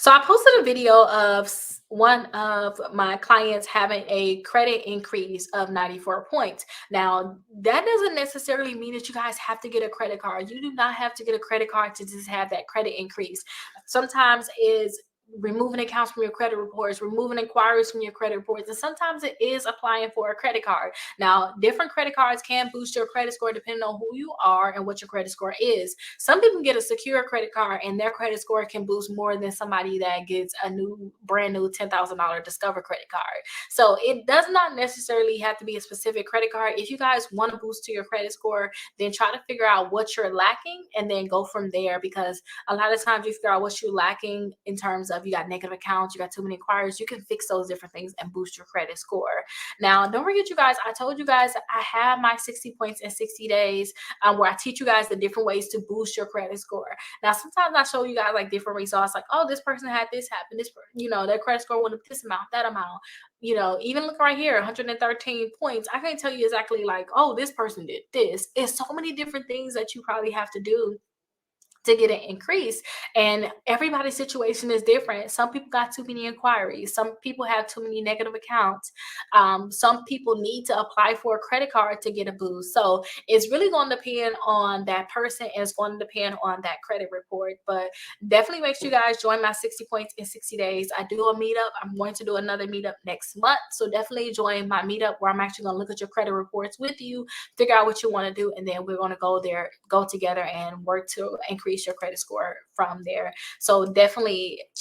So I posted a video of one of my clients having a credit increase of 94 points. Now, that doesn't necessarily mean that you guys have to get a credit card. You do not have to get a credit card to just have that credit increase. Sometimes is removing accounts from your credit reports, removing inquiries from your credit reports, and sometimes it is applying for a credit card. Now, different credit cards can boost your credit score depending on who you are and what your credit score is. Some people get a secure credit card and their credit score can boost more than somebody that gets a brand new $10,000 Discover credit card. So it does not necessarily have to be a specific credit card. If you guys want to boost to your credit score, then try to figure out what you're lacking and then go from there, because a lot of times you figure out what you're lacking in terms of you got negative accounts, you got too many inquiries, you can fix those different things and boost your credit score. Now, don't forget, you guys, I told you guys I have my 60 points in 60 days where I teach you guys the different ways to boost your credit score. Now, sometimes I show you guys like different results, like, oh, this person had this happen, their credit score went up this amount, that amount. Even look right here, 113 points. I can't tell you exactly like, oh, this person did this. It's so many different things that you probably have to do to get an increase, and everybody's situation is different. Some people got too many inquiries, some people have too many negative accounts, some people need to apply for a credit card to get a boost. So it's really going to depend on that person, and it's going to depend on that credit report. But definitely make sure you guys join my 60 points in 60 days. I do a meetup. I'm going to do another meetup next month, so definitely join my meetup where I'm actually going to look at your credit reports with you, figure out what you want to do, and then we're going to go together and work to increase your credit score from there. So definitely check